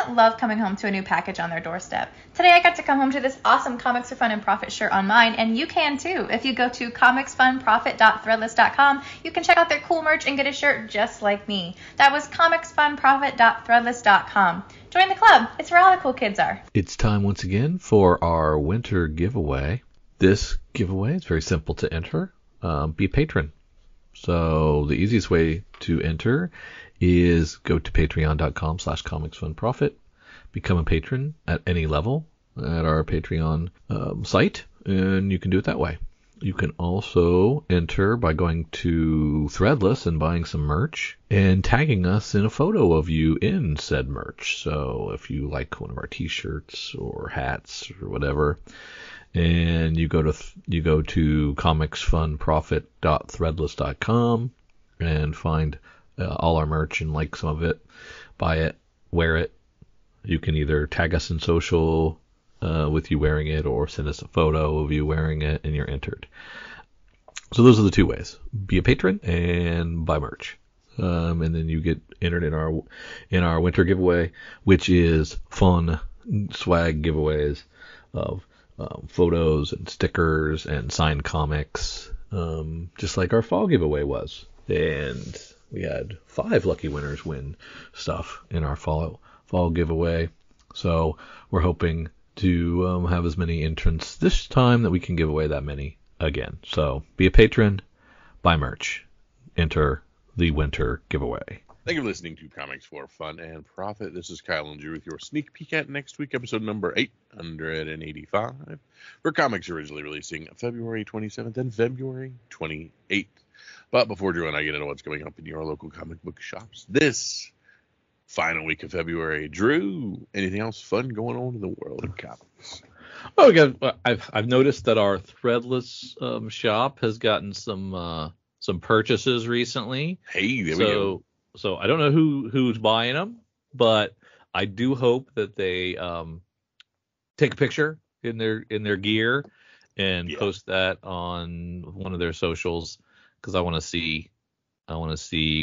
doesn't love coming home to a new package on their doorstep? Today I got to come home to this awesome Comics for Fun and Profit shirt on mine, and you can too. If you go to comicsfunprofit.threadless.com, you can check out their cool merch and get a shirt just like me. That was comicsfunprofit.threadless.com. Join the club. It's where all the cool kids are. It's time once again for our winter giveaway. This giveaway is very simple to enter. Be a patron. So the easiest way to enter is go to patreon.com/comicsfunprofit. Become a patron at any level at our Patreon site, and you can do it that way. You can also enter by going to Threadless and buying some merch and tagging us in a photo of you in said merch. So if you like one of our t-shirts or hats or whatever, and you go to comicsfunprofit.threadless.com and find all our merch and like some of it, buy it, wear it. You can either tag us in social with you wearing it, or send us a photo of you wearing it, and you're entered. So those are the two ways: be a patron and buy merch, and then you get entered in our winter giveaway, which is fun swag giveaways of photos and stickers and signed comics, just like our fall giveaway was. And we had 5 lucky winners win stuff in our fall giveaway. So we're hoping to have as many entrants this time that we can give away that many again. So be a patron, buy merch, enter the winter giveaway. Thank you for listening to Comics for Fun and Profit. This is Kyle and Drew with your sneak peek at next week, episode number 885, for comics originally releasing February 27th and February 28th. But before Drew and I get into what's coming up in your local comic book shops this final week of February, Drew, anything else fun going on in the world of comics? Oh, again, I've noticed that our Threadless shop has gotten some purchases recently. Hey, there we go. So I don't know who's buying them, but I do hope that they take a picture in their gear and post that on one of their socials, because I want to see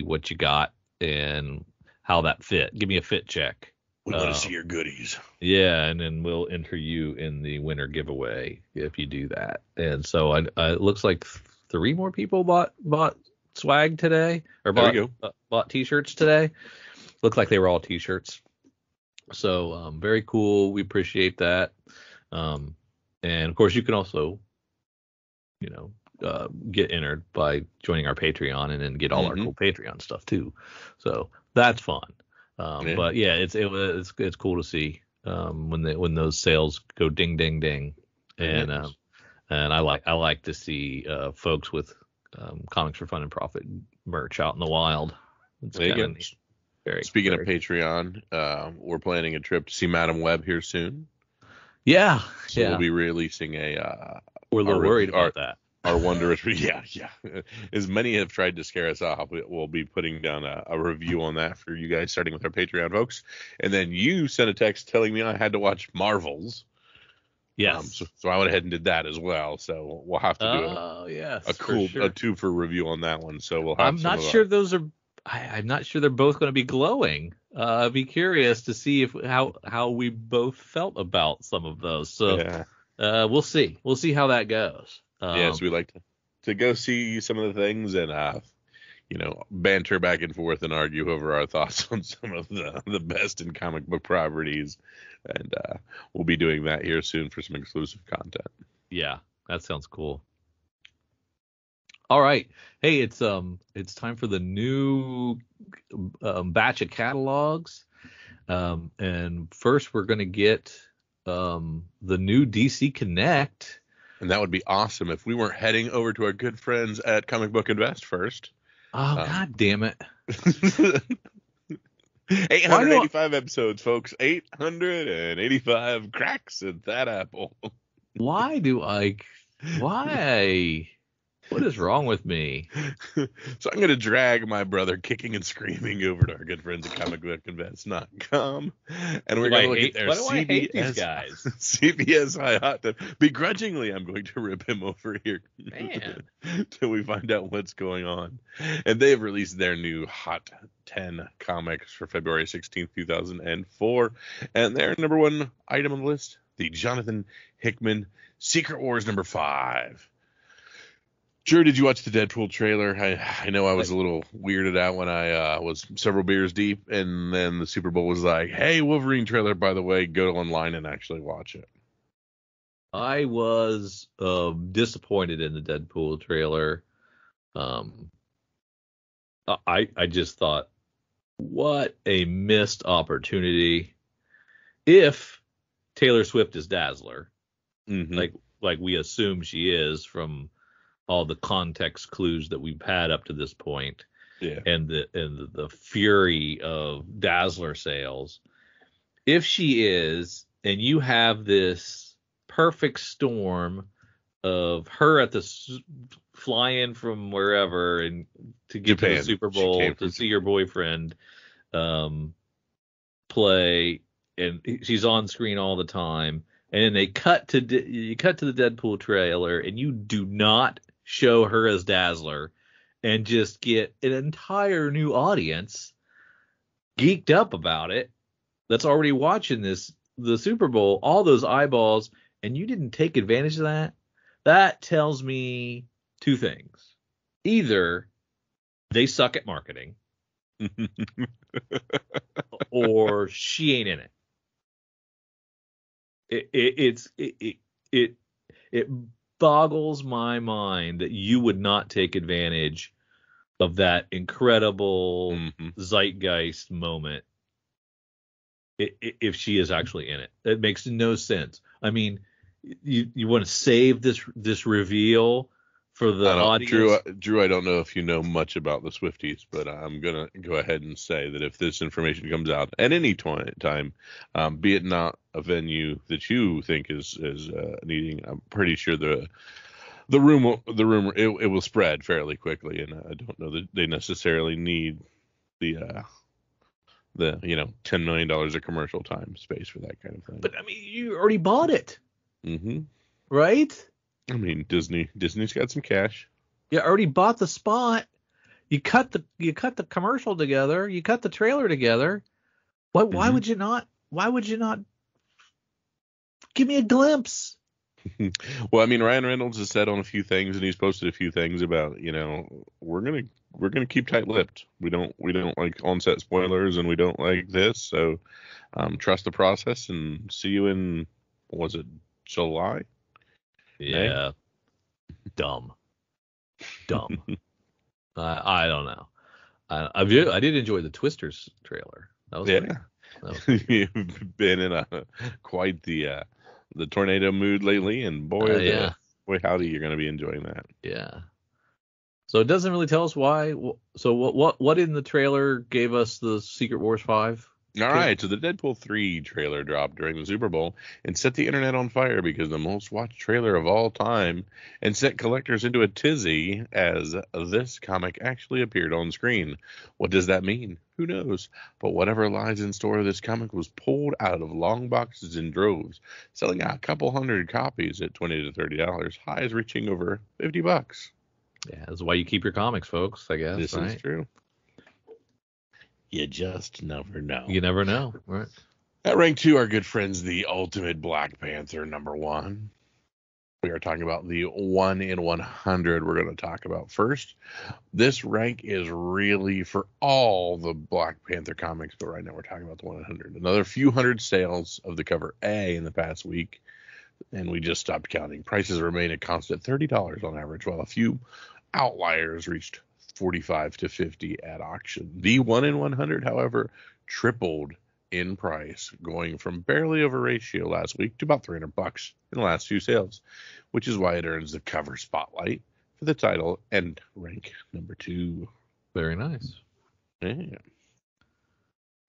what you got and how that fit. Give me a fit check. We want to see your goodies. Yeah, and then we'll enter you in the winter giveaway if you do that. And so it looks like 3 more people bought swag today, or bought t-shirts today. Looked like they were all t-shirts. So very cool. We appreciate that. And of course, you can also, get entered by joining our Patreon and then get all our cool Patreon stuff too. So that's fun. But yeah, it's cool to see when those sales go ding ding ding, and I like to see folks with Comics for Fun and Profit merch out in the wild. It's kind of neat. Speaking of Patreon, we're planning a trip to see Madam Web here soon. Yeah, so we'll be releasing a. We're a little worried about that. Our wondrous, yeah. As many have tried to scare us off, we'll be putting down a review on that for you guys, starting with our Patreon folks. And then you sent a text telling me I had to watch Marvels. Yes. So I went ahead and did that as well. So we'll have to do a 2 for review on that one. So we'll have. I'm not sure those are. I'm not sure they're both going to be glowing. I'd be curious to see how we both felt about some of those. So we'll see. We'll see how that goes. So we like to go see some of the things and banter back and forth and argue over our thoughts on some of the best in comic book properties, and we'll be doing that here soon for some exclusive content. Yeah, that sounds cool. All right, hey, it's time for the new batch of catalogs, and first we're gonna get the new DC Connect. And that would be awesome if we weren't heading over to our good friends at Comic Book Invest first. Oh, God damn it. 885 episodes, folks. 885 cracks at that apple. Why? What is wrong with me? So I'm going to drag my brother kicking and screaming over to our good friends at comicbookevents.com, and we're going to look at their Why do I hate these guys? CBS High Hot 10. Begrudgingly, I'm going to rip him over here, Man. till we find out what's going on. And they have released their new Hot 10 comics for February 16th, 2004, and their number one item on the list, the Jonathan Hickman Secret Wars number 5. Drew, did you watch the Deadpool trailer? I know I was a little weirded out when I was several beers deep, and then the Super Bowl was like, hey, Wolverine trailer, by the way, go online and actually watch it. I was disappointed in the Deadpool trailer. I just thought, what a missed opportunity. If Taylor Swift is Dazzler, like we assume she is from all the context clues that we've had up to this point, and the fury of Dazzler sales. If she is, and you have this perfect storm of her at the fly in from wherever and to get Japan. to the Super Bowl to see your boyfriend play, and she's on screen all the time, and then they cut to the Deadpool trailer, and you do not show her as Dazzler, and just get an entire new audience geeked up about it that's already watching the Super Bowl, all those eyeballs, and you didn't take advantage of that. That tells me two things. Either they suck at marketing, or she ain't in it. It boggles my mind that you would not take advantage of that incredible zeitgeist moment if she is actually in it. It makes no sense. I mean, you want to save this reveal for the audience. Drew, I don't know if you know much about the Swifties, but I'm gonna go ahead and say that if this information comes out at any time, be it not a venue that you think is needing, I'm pretty sure the rumor it will spread fairly quickly, and I don't know that they necessarily need the $10 million of commercial time space for that kind of thing. But I mean, you already bought it, right? I mean, Disney's got some cash. You already bought the spot. You cut the commercial together. You cut the trailer together. Why would you not? Why would you not give me a glimpse? Well, I mean, Ryan Reynolds has said on a few things, and he's posted a few things about, we're gonna keep tight-lipped. We don't like on-set spoilers, and we don't like this. So, trust the process, and see you in, was it July? Yeah. Dumb. I don't know. I did enjoy the Twisters trailer. That was great. You've been in quite the tornado mood lately, and boy, howdy, you're going to be enjoying that. Yeah. So it doesn't really tell us why. So what in the trailer gave us the Secret Wars 5? All right, so the Deadpool 3 trailer dropped during the Super Bowl and set the internet on fire because the most watched trailer of all time, and sent collectors into a tizzy as this comic actually appeared on screen. What does that mean? Who knows? But whatever lies in store, this comic was pulled out of long boxes in droves, selling out a couple hundred copies at $20 to $30, highs reaching over $50. Yeah, that's why you keep your comics, folks, I guess. This is true. You just never know. You never know, right? At rank 2, our good friends, the Ultimate Black Panther number 1. We are talking about the 1 in 100 we're going to talk about first. This rank is really for all the Black Panther comics, but right now we're talking about the 100. Another few hundred sales of the cover A in the past week, and we just stopped counting. Prices remain a constant $30 on average, while a few outliers reached $45 to $50 at auction. The 1 in 100, however, tripled in price, going from barely over ratio last week to about $300 in the last few sales, which is why it earns the cover spotlight for the title and rank number 2. Very nice. Yeah.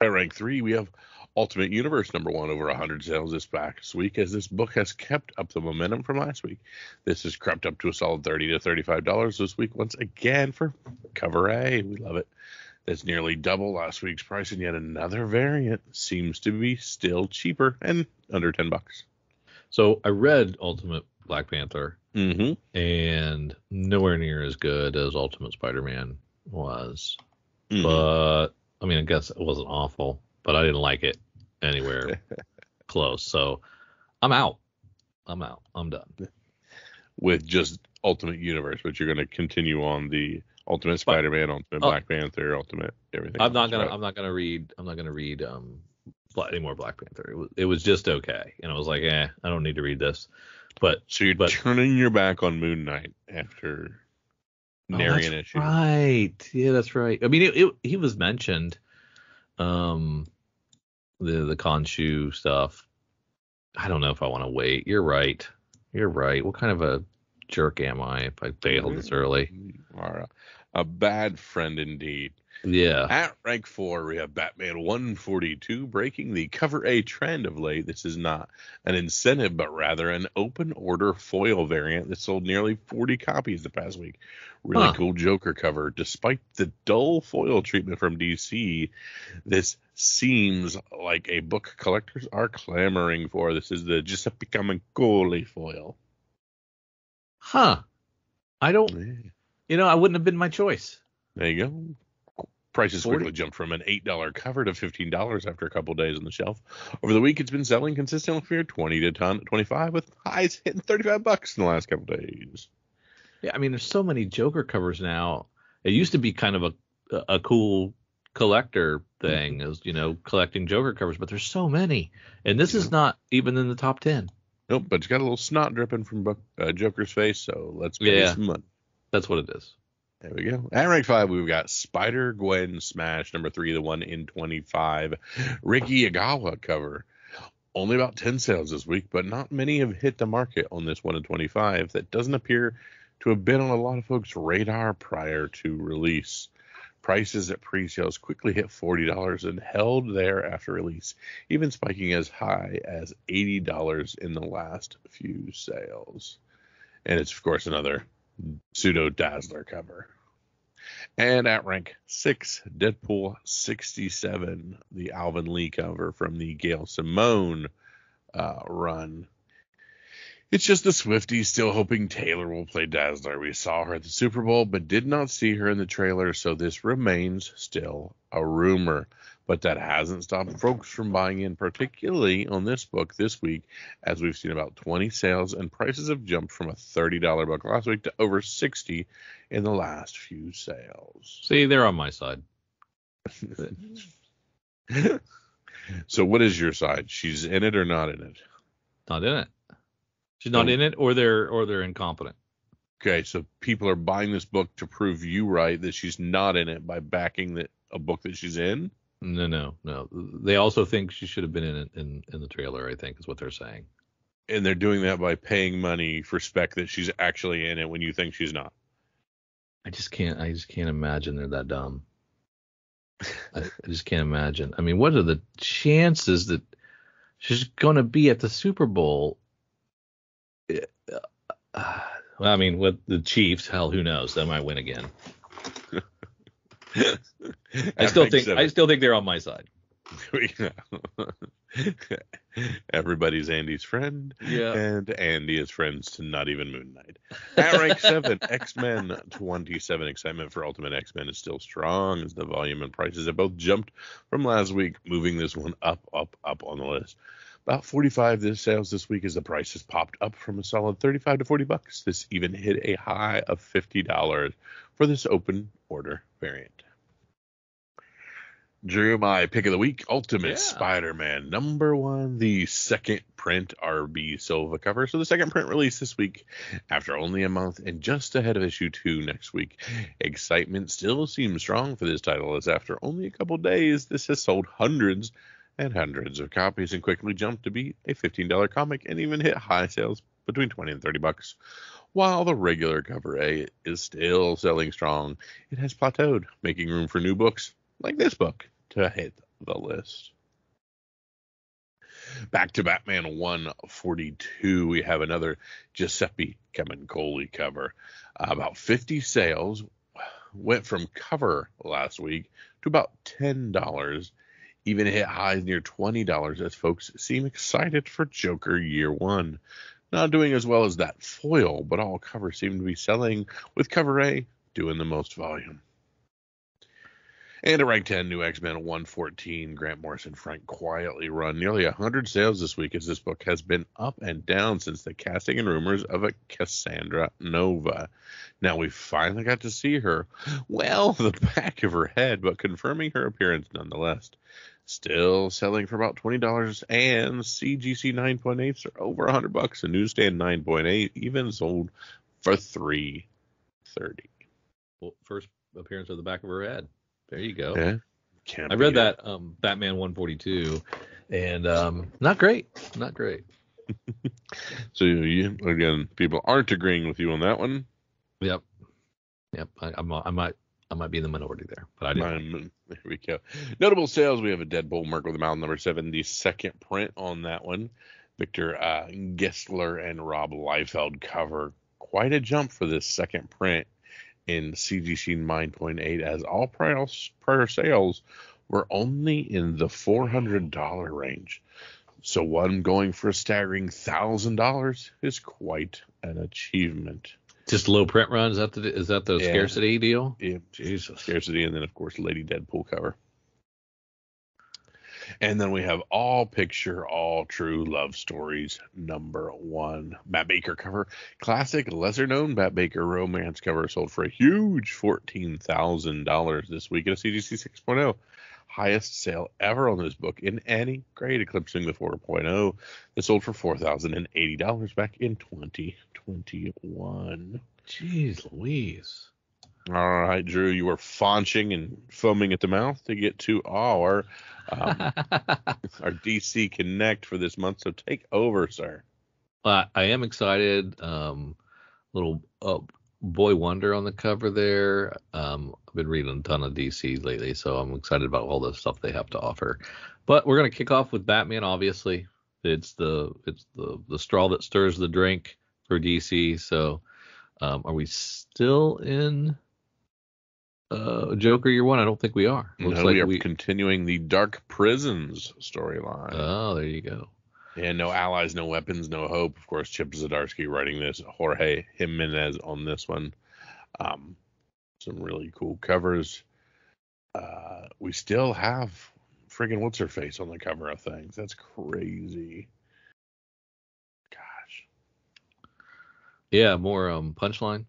At rank 3, we have Ultimate Universe #1, over 100 sales this past week, as this book has kept up the momentum from last week. This has crept up to a solid $30 to $35 this week once again for cover A. We love it. That's nearly double last week's price, and yet another variant seems to be still cheaper and under $10. So I read Ultimate Black Panther, Mm-hmm. and nowhere near as good as Ultimate Spider-Man was. Mm-hmm. But, I mean, I guess it wasn't awful, but I didn't like it anywhere close. So I'm out. I'm done. With just Ultimate Universe, but you're going to continue on the Ultimate Spider-Man, Ultimate Black Panther, Ultimate everything. I'm not gonna read any more Black Panther. It was just okay, and I was like, I don't need to read this. But so you're turning your back on Moon Knight after nary an issue. Right? Yeah, that's right. I mean, he was mentioned. The Khonshu stuff. I don't know if I want to wait. You're right. What kind of a jerk am I if I bailed this early? You are a bad friend indeed. Yeah. At rank 4, we have Batman 142 breaking the cover A trend of late. This is not an incentive, but rather an open order foil variant that sold nearly 40 copies the past week. Really cool Joker cover. Despite the dull foil treatment from DC, this seems like a book collectors are clamoring for. This is the Giuseppe Camuncoli foil. Huh. I don't, I wouldn't have been my choice. There you go. Prices quickly jumped from an $8 cover to $15 after a couple days on the shelf. Over the week, it's been selling consistently for $20 to $25, with highs hitting $35 in the last couple days. Yeah, I mean, there's so many Joker covers now. It used to be kind of a cool collector thing, as collecting Joker covers, but there's so many, and this is not even in the top 10. Nope, but it's got a little snot dripping from Joker's face, so let's pay some money. That's what it is. There we go. At rank 5, we've got Spider-Gwen Smash #3, the 1 in 25 Ricky Agawa cover. Only about 10 sales this week, but not many have hit the market on this 1 in 25. That doesn't appear to have been on a lot of folks' radar prior to release. Prices at pre-sales quickly hit $40 and held there after release, even spiking as high as $80 in the last few sales. And it's, of course, another pseudo Dazzler cover. And at rank 6, Deadpool 67, the Alvin Lee cover from the Gail Simone run. It's just the Swifties still hoping Taylor will play Dazzler. We saw her at the Super Bowl, but did not see her in the trailer, so this remains still a rumor. But that hasn't stopped folks from buying in, particularly on this book this week, as we've seen about 20 sales, and prices have jumped from a $30 book last week to over $60 in the last few sales. See, they're on my side. So what is your side? She's in it or not in it? Not in it. She's not in it, or they're incompetent. Okay, so people are buying this book to prove you right that she's not in it by backing a book that she's in? No. They also think she should have been in it in the trailer, I think, is what they're saying. And they're doing that by paying money for spec that she's actually in it when you think she's not. I just can't imagine they're that dumb. I just can't imagine. I mean, what are the chances that she's going to be at the Super Bowl? Well, I mean, with the Chiefs, hell, who knows? They might win again. I still think they're on my side. Everybody's Andy's friend. Yeah. And Andy is friends to not even Moon Knight. At rank 7, X-Men 27. Excitement for Ultimate X-Men is still strong as the volume and prices have both jumped from last week, moving this one up on the list. About 45 sales this week as the price has popped up from a solid $35 to $40. This even hit a high of $50 for this open order variant. Drew, my pick of the week, Ultimate Spider-Man #1, the second print RB Silva cover. So the second print released this week after only a month and just ahead of issue 2 next week. Excitement still seems strong for this title, as after only a couple days, this has sold hundreds and hundreds of copies and quickly jumped to be a $15 comic and even hit high sales between $20 and $30. While the regular cover A is still selling strong, it has plateaued, making room for new books like this book to hit the list. Back to Batman 142, we have another Giuseppe Camuncoli cover. About 50 sales, went from cover last week to about $10. Even hit highs near $20 as folks seem excited for Joker Year 1. Not doing as well as that foil, but all covers seem to be selling, with cover A doing the most volume. And at rank 10, New X-Men 114, Grant Morrison Frank quietly run nearly 100 sales this week, as this book has been up and down since the casting and rumors of a Cassandra Nova. Now we finally got to see her, well, the back of her head, but confirming her appearance nonetheless. Still selling for about $20, and CGC 9.8s are over $100, and newsstand 9.8 even sold for $330. Well, first appearance of the back of her head. There you go. Yeah. I read that Batman 142, and not great. Not great. So again, people aren't agreeing with you on that one. Yep. I might be in the minority there, but I didn't. There we go. Notable sales: we have a Deadpool Merc with a Mouth number 72nd print on that one. Victor Gessler and Rob Liefeld cover. Quite a jump for this second print in CGC 9.8, as all prior sales were only in the $400 range. So one going for a staggering $1,000 is quite an achievement. Just low print run? Is that the scarcity deal? Yeah, Jesus. Scarcity, and then of course Lady Deadpool cover. And then we have All Picture, All True Love Stories #1. Matt Baker cover. Classic, lesser-known Matt Baker romance cover sold for a huge $14,000 this week at a CGC 6.0. Highest sale ever on this book in any grade, eclipsing the 4.0 that sold for $4,080 back in 2021. Jeez Louise. All right, Drew, you were faunching and foaming at the mouth to get to our DC Connect for this month. So take over, sir. I am excited. Little Boy Wonder on the cover there. I've been reading a ton of DC lately, so I'm excited about all the stuff they have to offer. But we're gonna kick off with Batman. Obviously, it's the straw that stirs the drink for DC. So, are we still in Joker Year 1? I don't think we are. Looks like we are continuing the Dark Prisons storyline. Oh, there you go. And no allies, no weapons, no hope. Of course, Chip Zdarsky writing this. Jorge Jimenez on this one. Some really cool covers. We still have friggin' what's her face on the cover of things. That's crazy. Gosh. Yeah, more Punchline.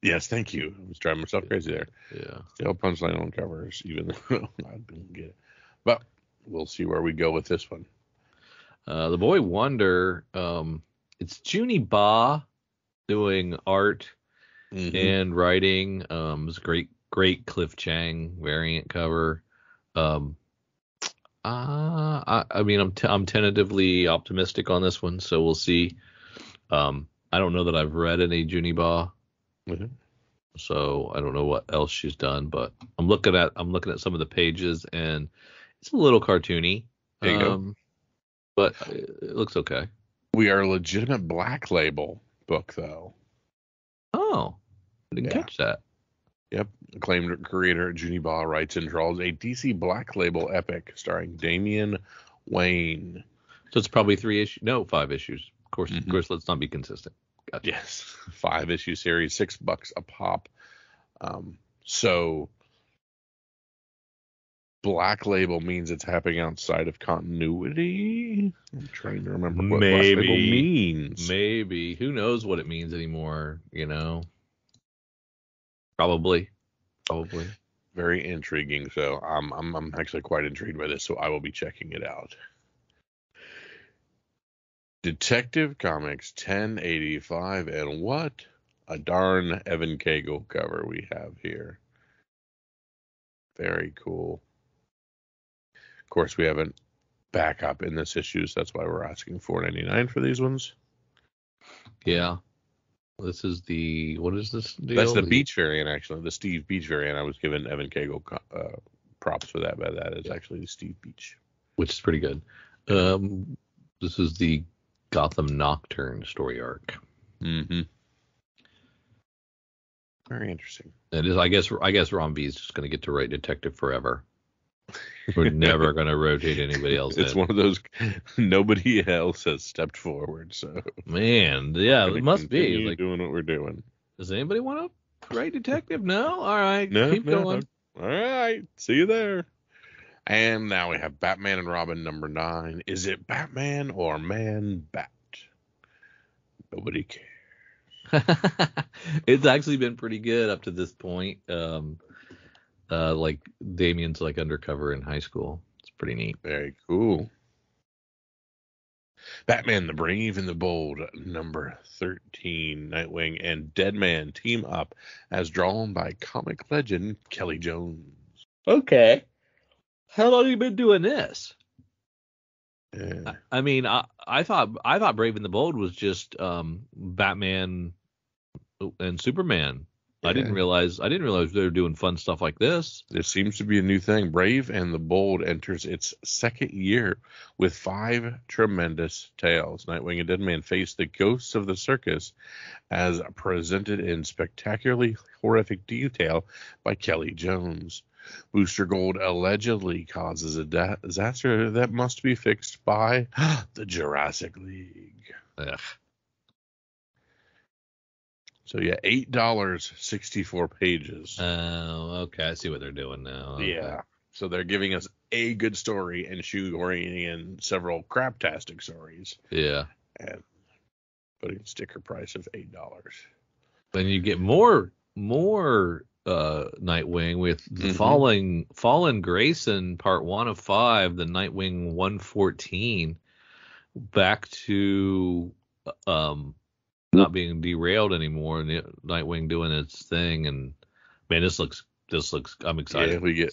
Yes, thank you. I was driving myself crazy there. Yeah. Still Punchline on covers, even though I didn't get it. But we'll see where we go with this one. The Boy Wonder, it's Junie Ba doing art and writing. It's a great Cliff Chang variant cover. I mean, I'm tentatively optimistic on this one, so we'll see. I don't know that I've read any Junie Ba. So I don't know what else she's done, but I'm looking at some of the pages, and it's a little cartoony. There you go. But it looks okay. We are a legitimate Black Label book, though. Oh, I didn't catch that. Yep. Acclaimed creator Junie Ba writes and draws a DC Black Label epic starring Damian Wayne. So it's probably 5 issues. Of course, let's not be consistent. Gotcha. Yes, 5-issue series, $6 a pop. So Black Label means it's happening outside of continuity. I'm trying to remember what Black Label means. Maybe. Who knows what it means anymore, you know? Probably. Very intriguing. So I'm actually quite intrigued by this, so I will be checking it out. Detective Comics 1085, and what a darn Evan Cagle cover we have here. Very cool. Of course, we have a backup in this issue, so that's why we're asking $4.99 for these ones. Yeah. This is what is this deal? That's the Beach variant, actually. The Steve Beach variant. I was given Evan Cagle props for that, but that is actually Steve Beach. Which is pretty good. This is the Gotham Nocturne story arc. Mm-hmm. Very interesting. It is. I guess Ron B is just going to get to write Detective forever. We're never going to rotate anybody else. It's one of those. Nobody else has stepped forward, so man, yeah, it must be like doing what we're doing. Does anybody want to write Detective? No. All right, keep going. All right, see you there. And now we have Batman and Robin number 9. Is it Batman or Man Bat? Nobody cares. It's actually been pretty good up to this point. Like Damien's like undercover in high school. It's pretty neat. Very cool. Batman the Brave and the Bold, number 13. Nightwing and Deadman team up as drawn by comic legend Kelly Jones. Okay. How long have you been doing this? I mean, I thought Brave and the Bold was just Batman and Superman. Yeah. I didn't realize they were doing fun stuff like this. This seems to be a new thing. Brave and the Bold enters its second year with 5 tremendous tales. Nightwing and Deadman face the ghosts of the circus as presented in spectacularly horrific detail by Kelly Jones. Booster Gold allegedly causes a disaster that must be fixed by the Jurassic League. Ugh. So yeah, $8, 64 pages. Oh, okay. I see what they're doing now. Okay. Yeah. So they're giving us a good story and shoehorning in several craptastic stories. Yeah. And putting a sticker price of $8. Then you get more Nightwing with the Fallen Grayson part 1 of 5, the Nightwing 114, back to not being derailed anymore, and Nightwing doing its thing. And man, this looks I'm excited. Yeah,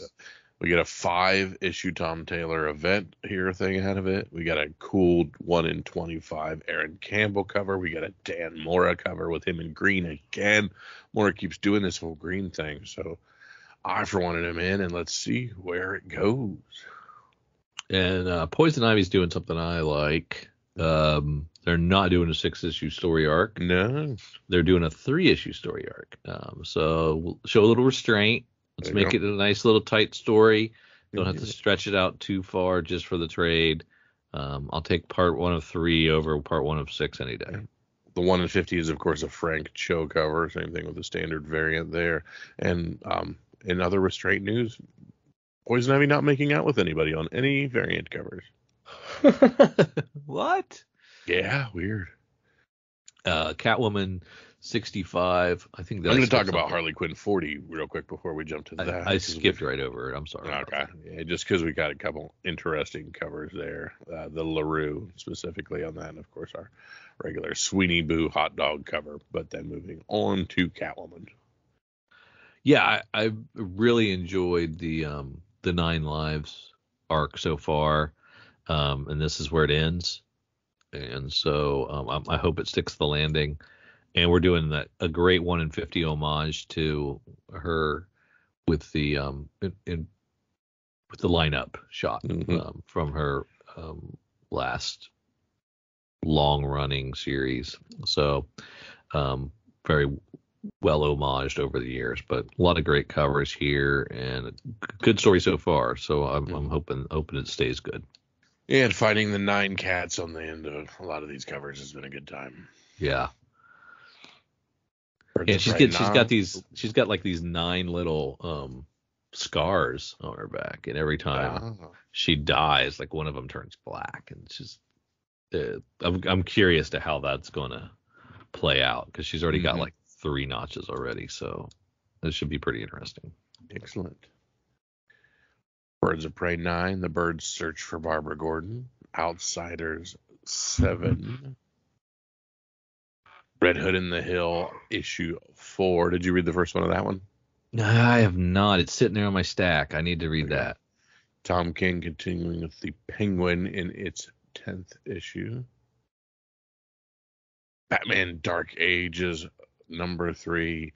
we get a 5-issue Tom Taylor event here thing ahead of it. We got a cool 1 in 25 Aaron Campbell cover. We got a Dan Mora cover with him in green again. Mora keeps doing this whole green thing, so I for wanted him in, and let's see where it goes. And Poison Ivy's doing something I like. They're not doing a 6-issue story arc. No, they're doing a 3-issue story arc. So we'll show a little restraint. Let's make it a nice little tight story. Don't have to stretch it out too far just for the trade. I'll take part 1 of 3 over part 1 of 6 any day. The 1 in 50 is, of course, a Frank Cho cover. Same thing with the standard variant there. And in other restraint news, Poison Ivy not making out with anybody on any variant covers. What? Yeah, weird. Catwoman 65. I think I'm going to talk about Harley Quinn 40 real quick before we jump to that. I skipped right over it. I'm sorry. Okay. Yeah, just because we got a couple interesting covers there. The LaRue specifically on that, and of course our regular Sweeney Boo hot dog cover. But then moving on to Catwoman. Yeah, I really enjoyed the 9 Lives arc so far, and this is where it ends. And so I hope it sticks the landing. And we're doing a great 1 in 50 homage to her with the with the lineup shot from her last long running series. So very well homaged over the years, but a lot of great covers here and good story so far. So I'm hoping it stays good. Yeah, and finding the 9 cats on the end of a lot of these covers has been a good time. Yeah. And she's got like these 9 little scars on her back, and every time she dies, like one of them turns black, and it's just I'm curious to how that's gonna play out, because she's already got like 3 notches already, so this should be pretty interesting. Excellent. Birds of Prey 9, The Birds Search for Barbara Gordon, Outsiders 7. Red Hood in the Hill, issue 4. Did you read the first one of that one? I have not. It's sitting there on my stack. I need to read that. Tom King continuing with the Penguin in its 10th issue. Batman Dark Ages, number 3,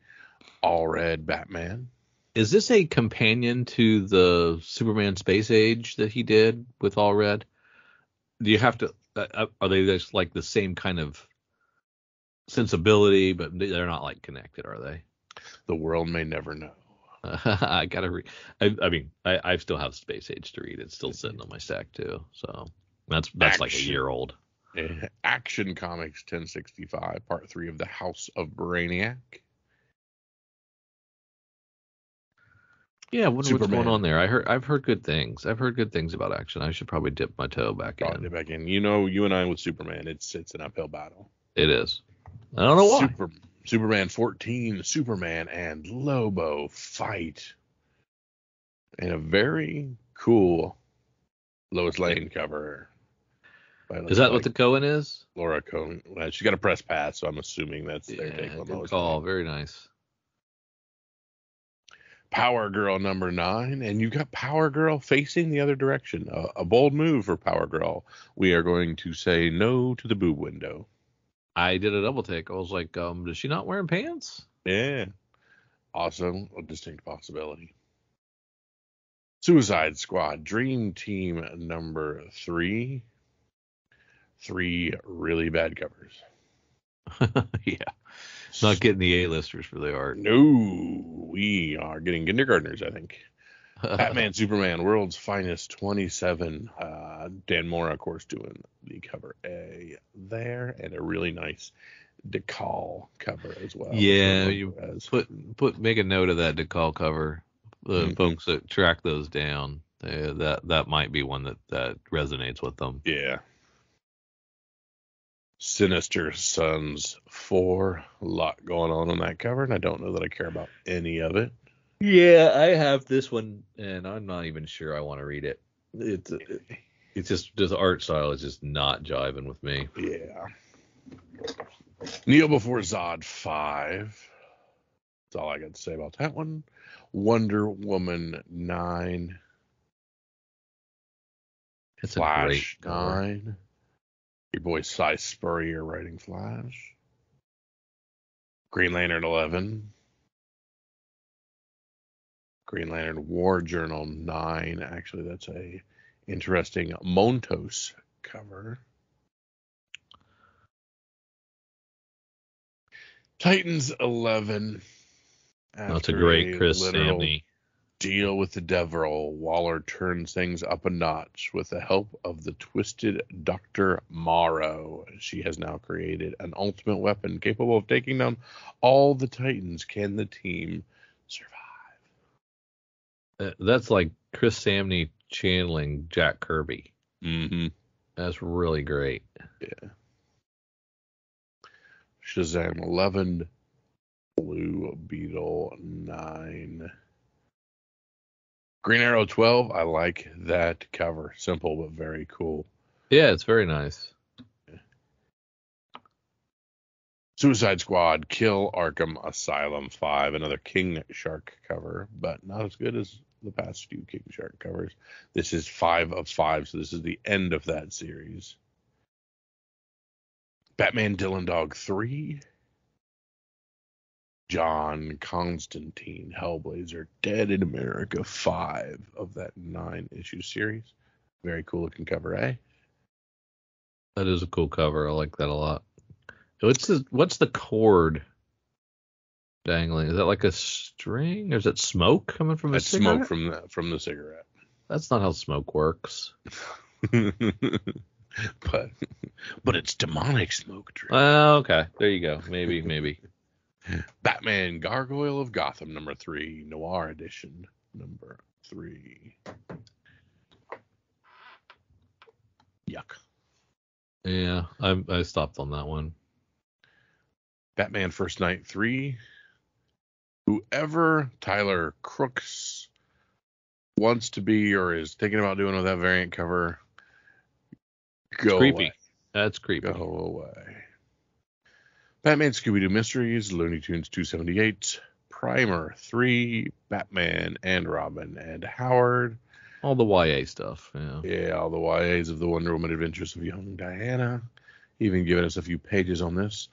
all red Batman. Is this a companion to the Superman Space Age that he did with All Red? Do you have to? Are they just like the same kind of sensibility, but they're not like connected, are they? The world may never know. I gotta read. I still have Space Age to read. It's still sitting on my stack too. So that's like a year old. Action Comics 1065, Part 3 of the House of Brainiac. Yeah, what's going on there? I've heard good things. I've heard good things about Action. I should probably dip my toe back in. You know, you and I with Superman, it's an uphill battle. It is. I don't know why. Superman 14, Superman and Lobo fight. And a very cool Lois Lane cover. Is that what the Cohen is? Laura Cohen. Well, she's got a press pass, so I'm assuming that's their take on Lois Lane. Very nice. Power Girl number 9, and you've got Power Girl facing the other direction. A bold move for Power Girl. We are going to say no to the boob window. I did a double take. I was like, is she not wearing pants? Yeah. Awesome. A distinct possibility. Suicide Squad Dream Team number 3. 3 really bad covers. Yeah. Not getting the A-listers for the art. No, we are getting kindergartners, I think. Batman Superman World's Finest 27. Dan Mora, of course, doing the cover A there, and a really nice decal cover as well. Yeah, you make a note of that decal cover. The folks that track those down, that might be one that resonates with them. Yeah. Sinister Sons 4, a lot going on that cover, and I don't know that I care about any of it. Yeah, I have this one, and I'm not even sure I want to read it. It's just the art style is just not jiving with me. Yeah. Kneel Before Zod 5. That's all I got to say about that one. Wonder Woman 9. It's Flash a great 9. Your boy Cy Spurrier writing Flash. Green Lantern 11. Green Lantern War Journal 9. Actually, that's a interesting Montos cover. Titans 11. That's a great Chris Samney. Deal with the devil. Waller turns things up a notch with the help of the twisted Dr. Morrow. She has now created an ultimate weapon capable of taking down all the Titans. Can the team survive? That's like Chris Samney channeling Jack Kirby. Mm-hmm. That's really great. Yeah. Shazam 11. Blue Beetle 9. Green Arrow 12, I like that cover. Simple but very cool. Yeah, it's very nice. Suicide Squad, Kill Arkham Asylum 5, another King Shark cover, but not as good as the past few King Shark covers. This is 5 of 5, so this is the end of that series. Batman Dylan Dog 3. John Constantine, Hellblazer, Dead in America 5 of that 9-issue series. Very cool looking cover, eh? That is a cool cover. I like that a lot. What's the cord dangling? Is that like a string? Or is it smoke coming from a cigarette? That's smoke from the cigarette. That's not how smoke works. but it's demonic smoke. Okay. There you go. Maybe. Batman Gargoyle of Gotham number 3, Noir Edition number 3. Yuck. Yeah, I stopped on that one. Batman First Night 3. Whoever Tyler Crooks wants to be or is thinking about doing with that variant cover, go creepy. Away. That's creepy. Go away. Batman Scooby-Doo Mysteries, Looney Tunes 278, Primer 3, Batman and Robin and Howard. All the YA stuff, yeah. Yeah, all the YAs of the Wonder Woman Adventures of Young Diana. Even giving us a few pages on this.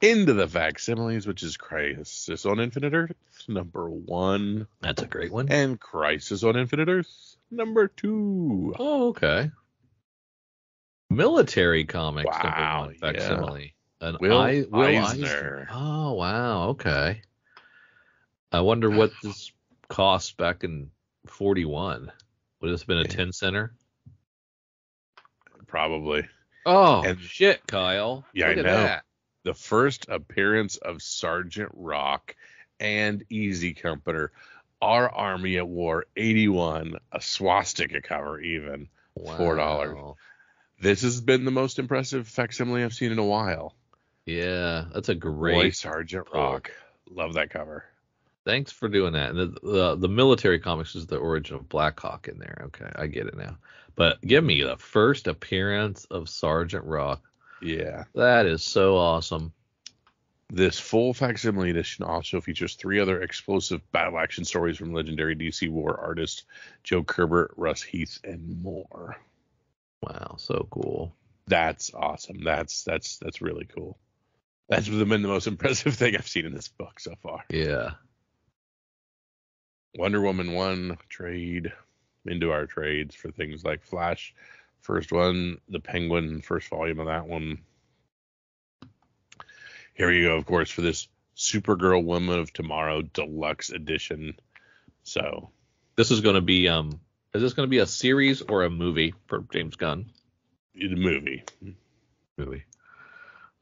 into the facsimiles, which is Crisis on Infinite Earth, #1. That's a great one. And Crisis on Infinite Earth, #2. Oh, okay. Military Comics, Wow, #1 facsimile. yeah. Will Eisner. Eisner. Oh, wow. Okay. I wonder what this cost back in 41. Would this have been a 10 center? Probably. Oh, And shit, Kyle. Yeah, Look I at know. that. The first appearance of Sergeant Rock and Easy Company, Our Army at War, 81, a swastika cover even, $4. Wow. This has been the most impressive facsimile I've seen in a while. Yeah, that's a Boy, great Sergeant pull. Rock. Love that cover. Thanks for doing that. And the military comics is the origin of Black Hawk in there. Okay, I get it now. But give me the first appearance of Sergeant Rock. Yeah. That is so awesome. This full facsimile edition also features 3 other explosive battle action stories from legendary DC War artists Joe Kubert, Russ Heath, and more. Wow, so cool. That's awesome. That's really cool. That's been the most impressive thing I've seen in this book so far. Yeah. Wonder Woman 1 trade into our trades for things like Flash. First one, the Penguin, first volume of that one. Here you go, of course, for this Supergirl Woman of Tomorrow Deluxe Edition. So this is going to be is this going to be a series or a movie for James Gunn? The movie. Movie.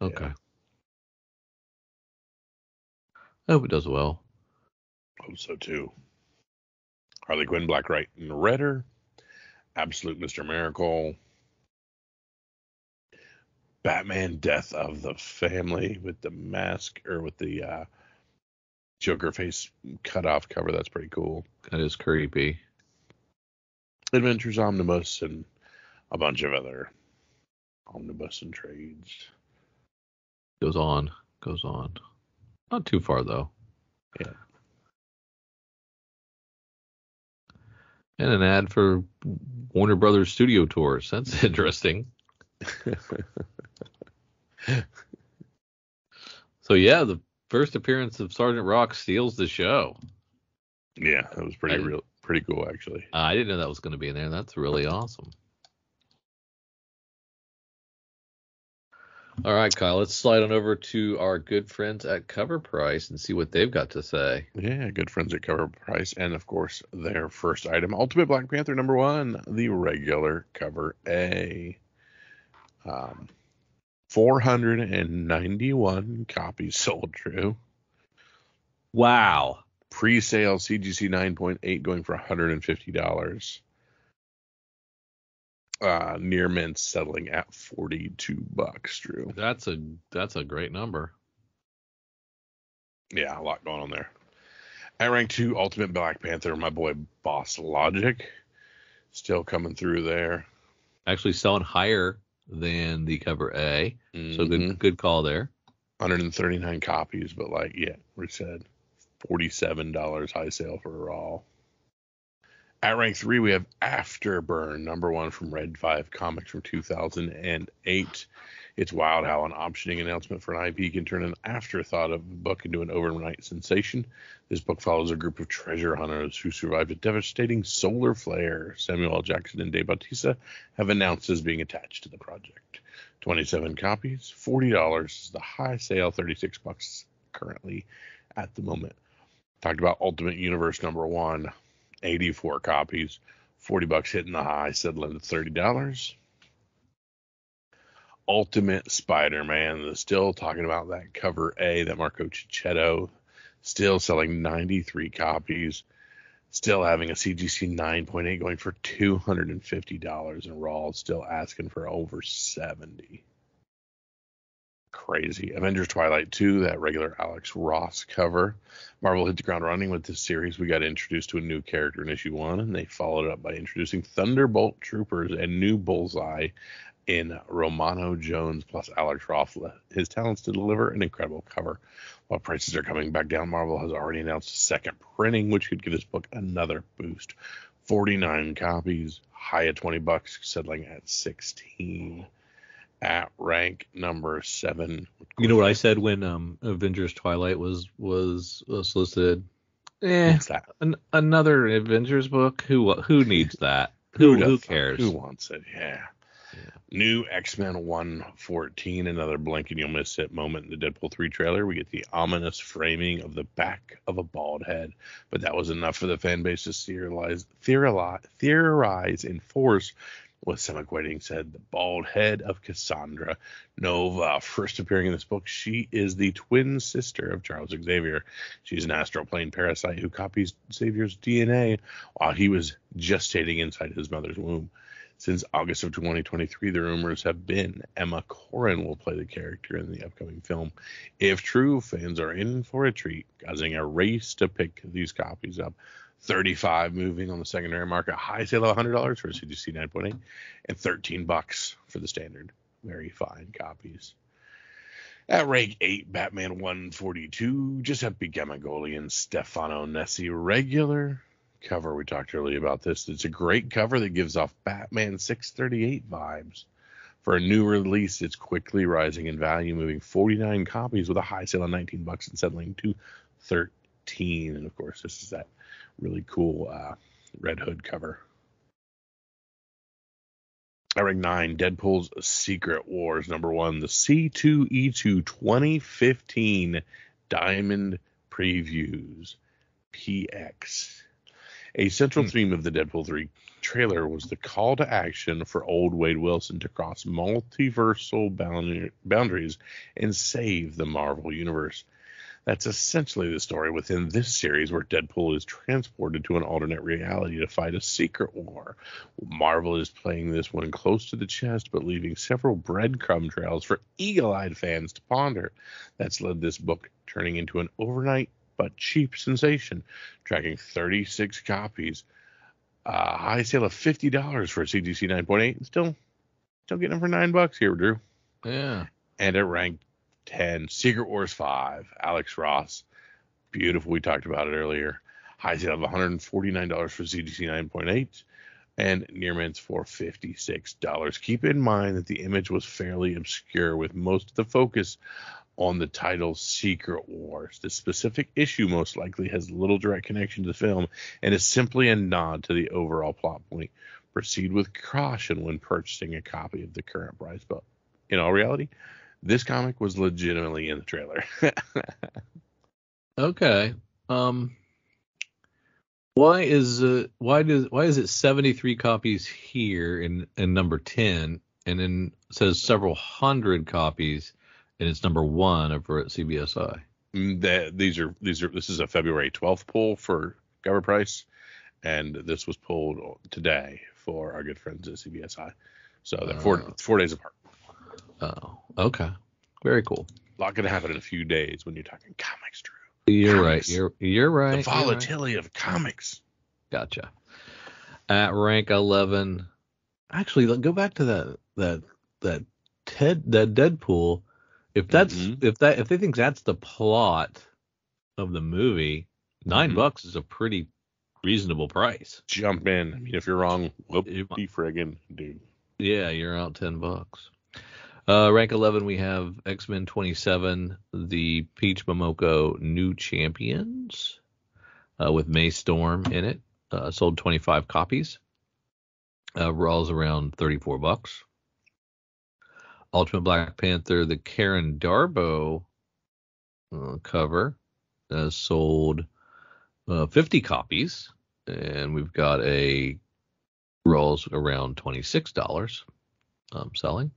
Okay. Yeah. I hope it does well. Hope so too. Harley Quinn, Black, White, and Redder. Absolute Mr. Miracle. Batman, Death of the Family with the mask, or with the Joker face cut off cover. That's pretty cool. That is creepy. Adventures Omnibus and a bunch of other omnibus and trades. Goes on. Not too far though. Yeah. And an ad for Warner Brothers Studio Tours. That's interesting. So yeah, the first appearance of Sergeant Rock steals the show. Yeah, that was pretty cool actually. I didn't know that was going to be in there. That's really awesome. All right, Kyle, let's slide on over to our good friends at Cover Price and see what they've got to say. Yeah, good friends at Cover Price. And, of course, their first item, Ultimate Black Panther #1, the regular cover A. 491 copies sold, Drew. Wow. Pre-sale CGC 9.8 going for $150. Near mint settling at $42, Drew. That's a great number. Yeah, a lot going on there. At rank 2, Ultimate Black Panther, my boy Boss Logic, still coming through there. Actually selling higher than the cover A, so good call there. 139 copies, but we said $47 high sale for all. At rank 3, we have Afterburn, #1 from Red 5 Comics from 2008. It's wild how an optioning announcement for an IP can turn an afterthought of a book into an overnight sensation. This book follows a group of treasure hunters who survived a devastating solar flare. Samuel L. Jackson and Dave Bautista have announced as being attached to the project. 27 copies, $40 is the high sale, $36 currently at the moment. Talked about Ultimate Universe #1. 84 copies, $40 hitting the high, settling at $30. Ultimate Spider-Man, still talking about that cover A, that Marco Cicchetto, still selling 93 copies, still having a CGC 9.8 going for $250, and Raw still asking for over $70. Crazy. Avengers Twilight 2, that regular Alex Ross cover. Marvel hit the ground running with this series. We got introduced to a new character in issue 1, and they followed it up by introducing Thunderbolt Troopers and new Bullseye in Romano Jones plus Alex Ross. His talents to deliver an incredible cover. While prices are coming back down, Marvel has already announced a second printing, which could give this book another boost. 49 copies, high at $20, settling at $16. At rank number 7. You know what I said when Avengers Twilight was solicited? What's that? Another Avengers book? Who needs that? Who cares? Who wants it? Yeah. New X-Men 114, another blink and you'll miss it moment in the Deadpool 3 trailer. We get the ominous framing of the back of a bald head, but that was enough for the fan base to theorize in force, with some equating said the bald head of Cassandra Nova. First appearing in this book, she is the twin sister of Charles Xavier. She's an astral plane parasite who copies Xavier's DNA while he was gestating inside his mother's womb. Since August of 2023, the rumors have been Emma Corrin will play the character in the upcoming film. If true, fans are in for a treat, causing a race to pick these copies up. 35 moving on the secondary market, high sale of $100 for a CGC 9.8, and $13 for the standard. Very fine copies. At rank 8, Batman 142, Giuseppe Gamagoli and Stefano Nessi regular. Cover, we talked earlier about this. It's a great cover that gives off Batman 638 vibes. For a new release, it's quickly rising in value, moving 49 copies with a high sale of $19 and settling to $13. And of course, this is that really cool Red Hood cover. At rank 9, Deadpool's Secret Wars #1, the C2E2 2015 Diamond Previews PX. A central theme of the Deadpool 3 trailer was the call to action for old Wade Wilson to cross multiversal boundaries and save the Marvel Universe. That's essentially the story within this series, where Deadpool is transported to an alternate reality to fight a secret war. Marvel is playing this one close to the chest, but leaving several breadcrumb trails for eagle-eyed fans to ponder. That's led this book turning into an overnight but cheap sensation, tracking 36 copies. High sale of $50 for a CGC 9.8. Still getting them for $9 here, Drew. Yeah. And at rank 10, Secret Wars 5, Alex Ross. Beautiful. We talked about it earlier. High sale of $149 for CGC 9.8, and near mints for $56. Keep in mind that the image was fairly obscure, with most of the focus on the title Secret Wars. The specific issue most likely has little direct connection to the film and is simply a nod to the overall plot point. Proceed with caution when purchasing a copy of the current price, but in all reality, this comic was legitimately in the trailer. Okay. Why is it 73 copies here in number 10, and then says several hundred copies and it's number 1 over at CBSI? This is a February 12th pull for cover price, and this was pulled today for our good friends at CBSI. So they're 4 days apart. Oh, okay. Very cool. A lot going to happen in a few days when you're talking comics, Drew. You're comics. Right. You're right. The volatility of comics. Gotcha. At rank 11, actually, go back to that Deadpool. If they think that's the plot of the movie, $9 is a pretty reasonable price. Jump in. I mean, if you're wrong, whoopie friggin' dude. Yeah, you're out $10. Rank 11, we have X-Men 27, the Peach Momoko New Champions, with May Storm in it. Sold 25 copies. Raw's around $34. Ultimate Black Panther, the Karen Darbo cover, sold 50 copies, and we've got a Raw's around $26 selling.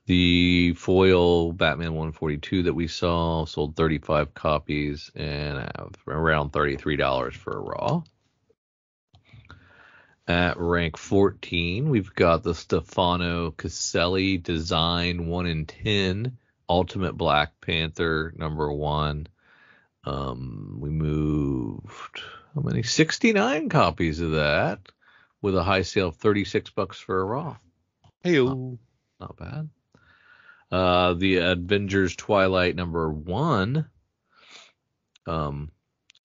The foil Batman 142 that we saw sold 35 copies and have around $33 for a Raw. At rank 14, we've got the Stefano Caselli Design 1 in 10 Ultimate Black Panther #1. We moved 69 copies of that with a high sale of $36 for a Raw. Hey-o. Not bad. The Avengers Twilight #1,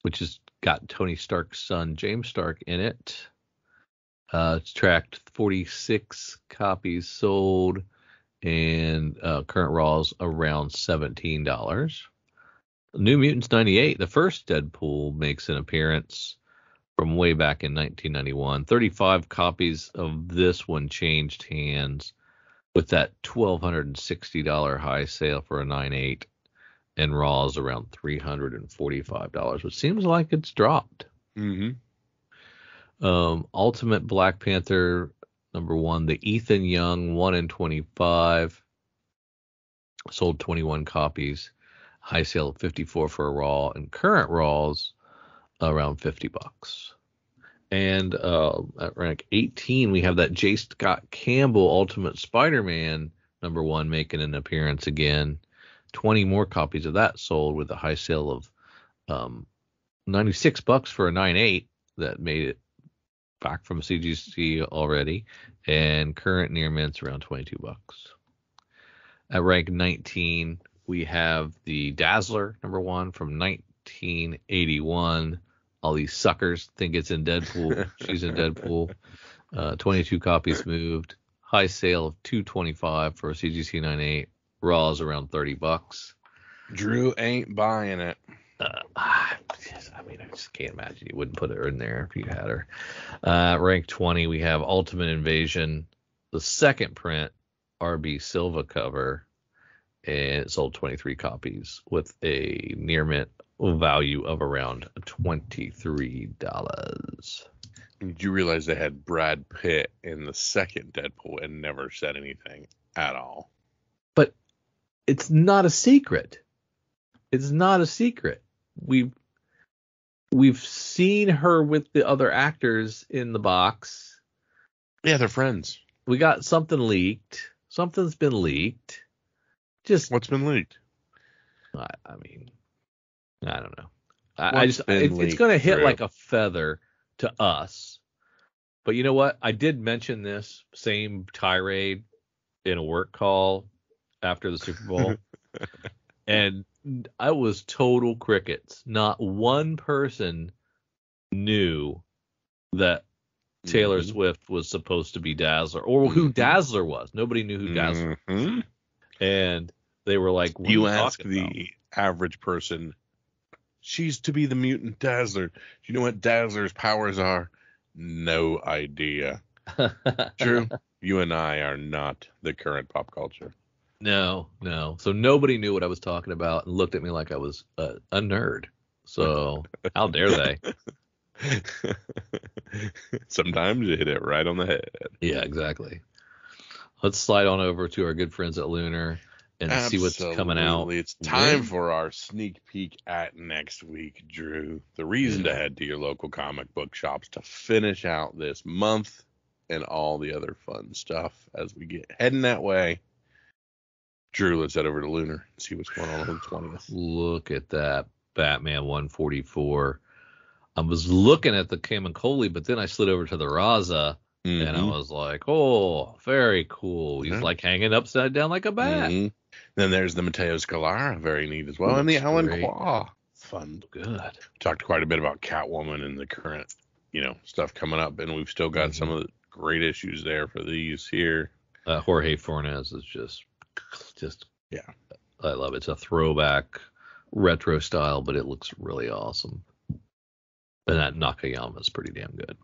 which has got Tony Stark's son James Stark in it. It's tracked 46 copies sold and current Raws around $17. New Mutants 98, the first Deadpool, makes an appearance from way back in 1991. 35 copies of this one changed hands with that $1,260 high sale for a 9.8, and Raw's around $345, which seems like it's dropped. Mm-hmm. Ultimate Black Panther #1, the Ethan Young 1 in 25, sold 21 copies, high sale of 54 for a Raw, and current Raws around $50. And at rank 18, we have that J. Scott Campbell Ultimate Spider-Man #1 making an appearance again. 20 more copies of that sold with a high sale of $96 for a 9.8 that made it back from CGC already, and current near mints around $22. At rank 19, we have the Dazzler #1 from 1981. All these suckers think it's in Deadpool. She's in Deadpool. 22 copies moved. High sale of $225 for a CGC 9.8. Raw's around $30. Drew ain't buying it. I just can't imagine you wouldn't put her in there if you had her. Rank 20, we have Ultimate Invasion, the second print, RB Silva cover, and it sold 23 copies with a near mint value of around $23. Did you realize they had Brad Pitt in the second Deadpool and never said anything at all? But it's not a secret. It's not a secret. We've seen her with the other actors in the box. Yeah, they're friends. We got something leaked. Something's been leaked. What's been leaked? I don't know. It's going to hit like a feather to us. But you know what? I did mention this same tirade in a work call after the Super Bowl. And I was total crickets. Not one person knew that Taylor Swift was supposed to be Dazzler, or who Dazzler was. Nobody knew who Dazzler was. And they were like, what you ask the average person, she's to be the mutant Dazzler. Do you know what Dazzler's powers are? No idea. True. You and I are not the current pop culture. No. So nobody knew what I was talking about and looked at me like I was a nerd. So how dare they? Sometimes you hit it right on the head. Yeah, exactly. Let's slide on over to our good friends at Lunar and see what's coming out. It's time for our sneak peek at next week, Drew. The reason to head to your local comic book shops to finish out this month and all the other fun stuff as we get heading that way. Drew, let's head over to Lunar and see what's going on the 20th. Look at that Batman 144. I was looking at the Kamikoli, but then I slid over to the Raza, and I was like, oh, very cool. He's like hanging upside down like a bat. Then there's the Mateo Scalara, very neat as well. And the Alan Quah. Fun. Good. We talked quite a bit about Catwoman and the current, stuff coming up, and we've still got some of the great issues there for these here. Jorge Fornes is just I love it. It's a throwback retro style, but it looks really awesome. And that Nakayama is pretty damn good.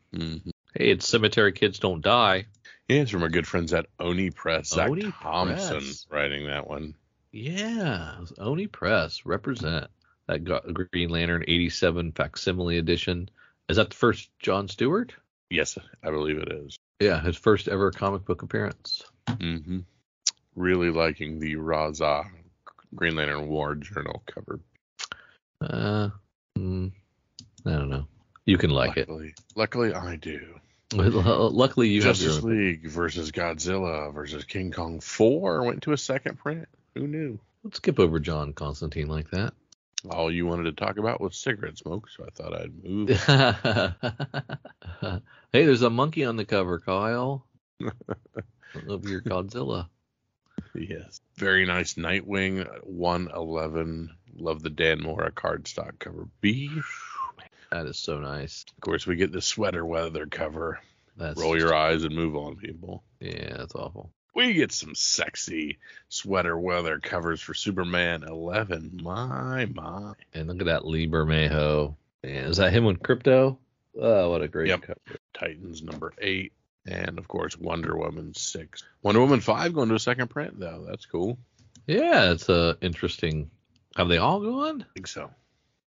Hey, it's Cemetery Kids Don't Die. Yeah, it's from our good friends at Oni Press. Zach Oni Thompson Press. writing that one. Yeah, Oni Press. Represent. That Green Lantern 87 Facsimile edition. Is that the first John Stewart? Yes, I believe it is. Yeah, his first ever comic book appearance. Really liking the Raza Green Lantern War Journal cover. I don't know. You can like it. Luckily, I do. Luckily, you Justice have your League versus Godzilla versus King Kong 4 went to a second print. Who knew? Let's skip over John Constantine like that. All you wanted to talk about was cigarette smoke, so I thought I'd move. Hey, there's a monkey on the cover, Kyle. Of your Godzilla. Yes. Very nice Nightwing 111. Love the Dan Mora cardstock cover B. That is so nice. Of course, we get the sweater weather cover. That's Roll your eyes and move on, people. Yeah, that's awful. We get some sexy sweater weather covers for Superman 11. My. And look at that Lee Bermejo. And is that him with Crypto? Oh, what a great cover. Titans number 8. And, of course, Wonder Woman 6. Wonder Woman 5 going to a second print, though. That's cool. Yeah, it's interesting. Have they all gone? I think so.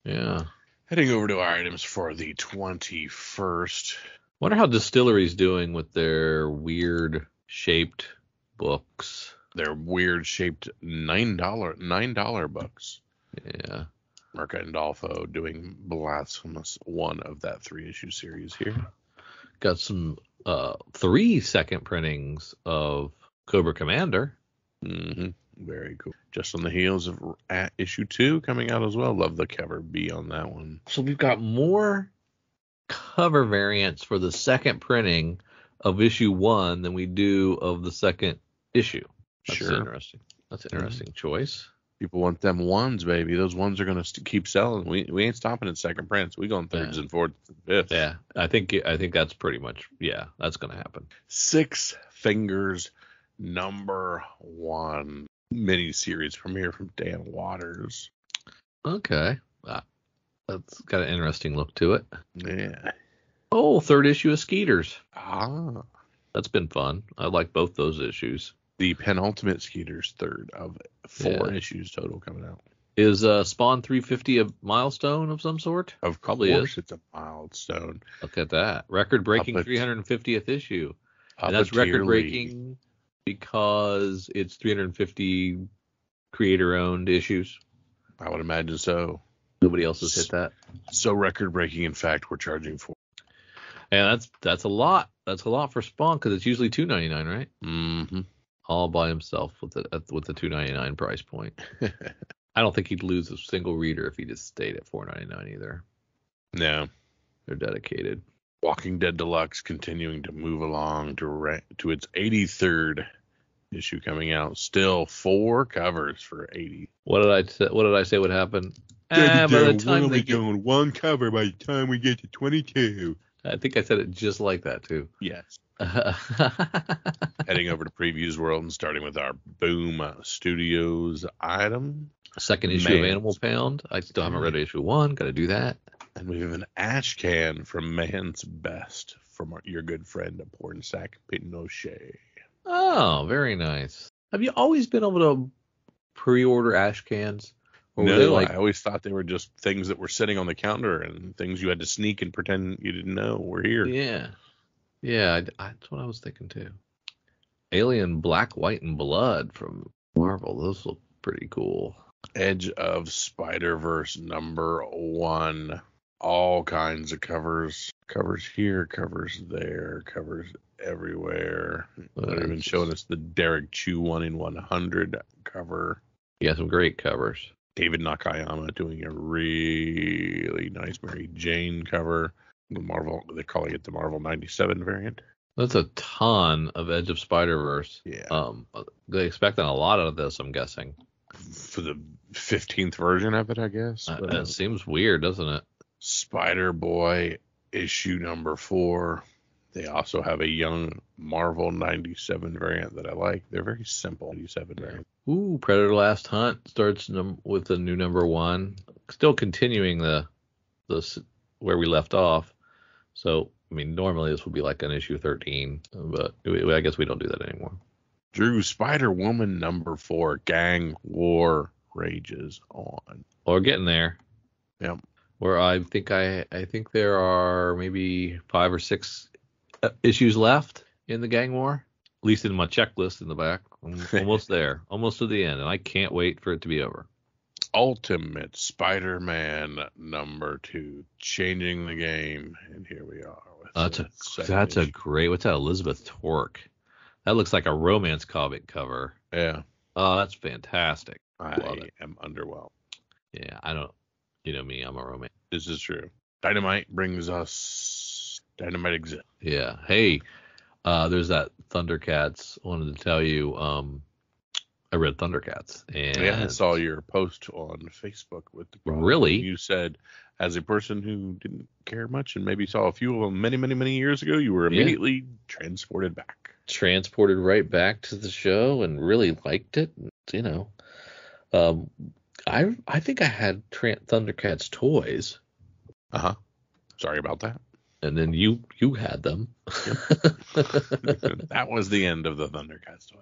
Yeah. Heading over to our items for the 21st. Wonder how Distillery's doing with their weird-shaped books. They're weird-shaped $9 books. Yeah. Merca and Dolfo doing Blasphemous 1 of that 3-issue series here. Got some 3 second printings of Cobra Commander. Mm-hmm. Very cool. Just on the heels of issue 2 coming out as well. Love the cover B on that one. So we've got more cover variants for the second printing of issue 1 than we do of the second issue. That's interesting. That's an interesting choice. People want them ones, baby. Those ones are going to keep selling. We ain't stopping at second prints. We going thirds and fourths and fifths. Yeah, I think that's pretty much, that's going to happen. Six Fingers number 1 miniseries premiere from Dan Waters. Okay. That's got an interesting look to it. Yeah. Oh, 3rd issue of Skeeters. Ah. That's been fun. I like both those issues. The penultimate Skeeters 3rd of 4 issues total coming out. Is Spawn 350 a milestone of some sort? Of Probably course is. It's a milestone. Look at that. Record-breaking 350th issue. And that's record-breaking because it's 350 creator-owned issues. I would imagine so. Nobody else has hit that. So record-breaking, in fact, we're charging for. And that's a lot. That's a lot for Spawn because it's usually $2.99, right? Mm-hmm. All by himself with the $2.99 price point. I don't think he'd lose a single reader if he just stayed at $4.99 either. No. They're dedicated. Walking Dead Deluxe continuing to move along to its 83rd issue coming out. Still 4 covers for 80. What did I say would happen? By the time we're doing 1 cover by the time we get to 22. I think I said it just like that too. Yes. Heading over to Previews World and starting with our Boom Studios item. Second issue of Animal Pound. I still haven't read issue 1. Got to do that. And we have an ash can from Man's Best from your good friend Pornsak Pinochet. Oh, very nice. Have you always been able to pre-order ash cans? Or no, I always thought they were just things that were sitting on the counter and things you had to sneak and pretend you didn't know were here. Yeah. Yeah, that's what I was thinking too. Alien Black, White, and Blood from Marvel. Those look pretty cool. Edge of Spider-Verse number 1. All kinds of covers. Covers here, covers there, covers everywhere. They're even showing us the Derek Chu 1 in 100 cover. Yeah, some great covers. David Nakayama doing a really nice Mary Jane cover. The Marvel, they're calling it the Marvel 97 variant. That's a ton of Edge of Spider-Verse. Yeah. They expecting a lot out of this, I'm guessing. For the 15th version of it, I guess. That seems weird, doesn't it? Spider-Boy issue number 4. They also have a young Marvel 97 variant that I like. They're very simple 97 variant. Ooh, Predator Last Hunt starts with the new number 1. Still continuing the where we left off. So, I mean, normally this would be like an issue 13, but I guess we don't do that anymore. Drew, Spider-Woman number 4, Gang War rages on. We're getting there. Yep. Where I think there are maybe 5 or 6 issues left in the Gang War, at least in my checklist in the back. I'm almost there, almost to the end, and I can't wait for it to be over. Ultimate Spider-Man number 2, changing the game, and here we are. That's a great. What's that? Elizabeth Torque. That looks like a romance comic cover. Yeah. Oh, that's fantastic. I am underwhelmed. Yeah, I don't. You know me, I'm a romance. This is true. Dynamite brings us Dynamite Exist. Yeah. Hey, there's that Thundercats. Wanted to tell you. I read Thundercats, and I saw your post on Facebook with the problem. Really? You said, as a person who didn't care much and maybe saw a few of them many, many, many years ago, you were immediately transported back transported right back to the show and really liked it. You know, I think I had Thundercats toys. Sorry about that. And then you had them. Yep. That was the end of the Thundercats toy.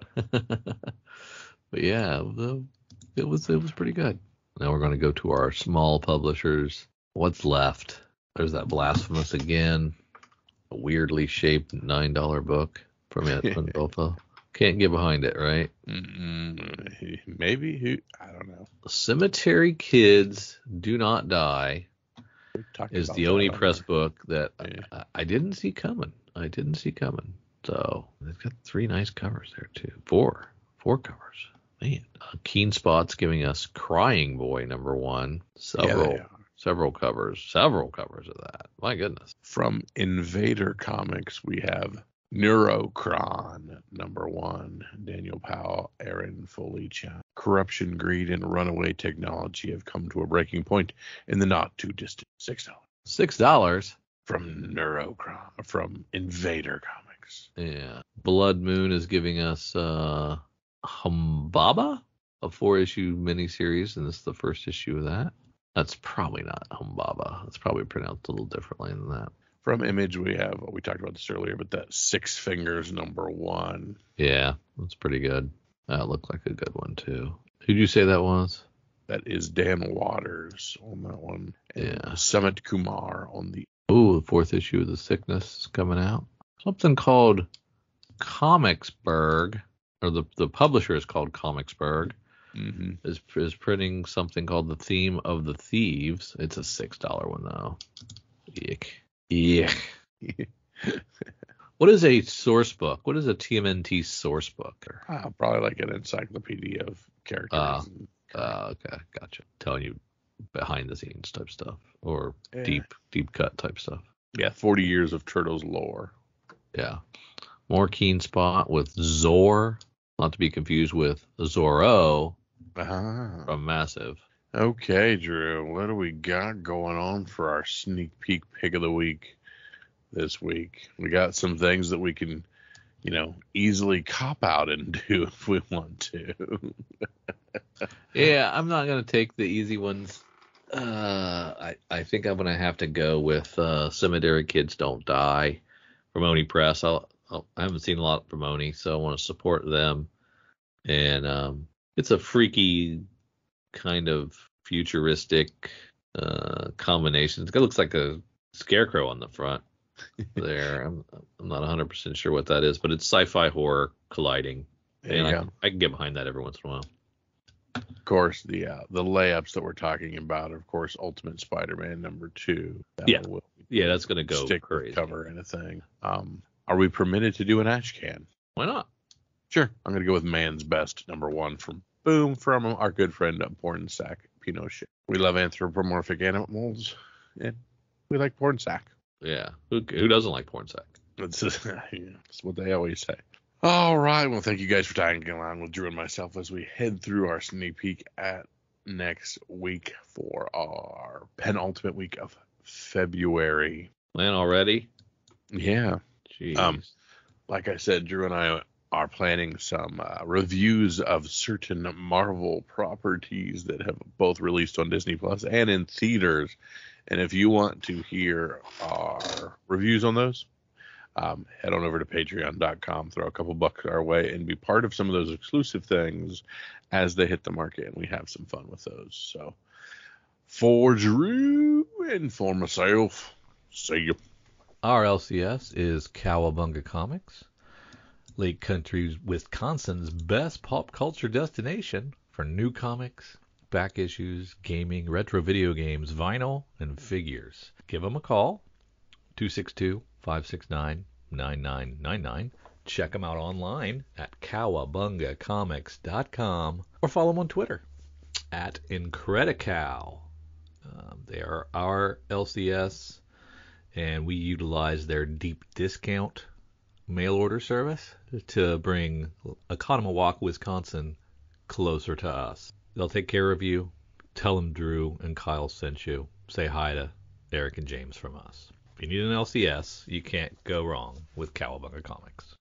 But yeah, it was pretty good. Now we're going to go to our small publishers. What's left? There's that Blasphemous again, a weirdly shaped $9 book from Pandolfo. Can't get behind it, right? Maybe. I don't know. Cemetery Kids Do Not Die is the only press book that I didn't see coming. So they've got 3 nice covers there too. Four covers. Man, Keen Spot's giving us Crying Boy #1. Several covers of that. My goodness. From Invader Comics, we have Neurocron #1. Daniel Powell, Aaron Foley Chan. Corruption, greed, and runaway technology have come to a breaking point in the not too distant $6. $6 from Neurocron, from Invader Comics. Yeah. Blood Moon is giving us Humbaba, a 4-issue miniseries, and this is the first issue of that. That's probably not Humbaba. It's probably pronounced a little differently than that. From Image, we talked about this earlier, but that Six Fingers #1. Yeah, that's pretty good. That looked like a good one, too. Who'd you say that was? That is Dan Waters on that one. And Sumit Kumar on the... Ooh, the 4th issue of The Sickness is coming out. Something called Comicsburg, or the publisher is called Comicsburg, is printing something called The Theme of the Thieves. It's a $6 one, though. Yuck. What is a source book? What is a TMNT source book? Probably like an encyclopedia of characters. Okay, gotcha. Telling you behind the scenes type stuff, or deep cut type stuff. Yeah, 40 years of Turtles lore. Yeah. More Keen Spot with Zor, not to be confused with Zorro from Massive. Okay, Drew, what do we got going on for our sneak peek pick of the week this week? We got some things that we can, easily cop out and do if we want to. Yeah, I'm not going to take the easy ones. I think I'm going to have to go with Cemetery Kids Don't Die from Oni Press. I haven't seen a lot from Oni, so I want to support them. And it's a freaky kind of futuristic combination. It looks like a scarecrow on the front there. I'm not 100% sure what that is, but it's sci-fi horror colliding. And I can get behind that every once in a while. Of course, the layups that we're talking about are, of course, Ultimate Spider-Man #2. That's going to go stick crazy. Cover and a thing. Are we permitted to do an Ash Can? Why not? Sure. I'm going to go with Man's Best #1 from our good friend Pornsak Pinochet. We love anthropomorphic animals, and we like Pornsak. Yeah. Who doesn't like Pornsak? That's what they always say. All right. Well, thank you guys for tagging along with Drew and myself as we head through our sneak peek at next week for our penultimate week of February. Man, already? Yeah. Jeez. Like I said, Drew and I are planning some reviews of certain Marvel properties that have both released on Disney Plus and in theaters. And if you want to hear our reviews on those, head on over to patreon.com, throw a couple bucks our way, and be part of some of those exclusive things as they hit the market, and we have some fun with those. So for Drew and for myself, see you. Our LCS is Cowabunga Comics, Lake Country, Wisconsin's best pop culture destination for new comics, back issues, gaming, retro video games, vinyl, and figures. Give them a call, 262-569-9999. Check them out online at cowabungacomics.com or follow them on Twitter at Incredicow. They are our LCS, and we utilize their deep discount mail order service to bring Oconomowoc, Wisconsin closer to us. They'll take care of you. Tell them Drew and Kyle sent you. Say hi to Eric and James from us. If you need an LCS, you can't go wrong with Cowabunga Comics.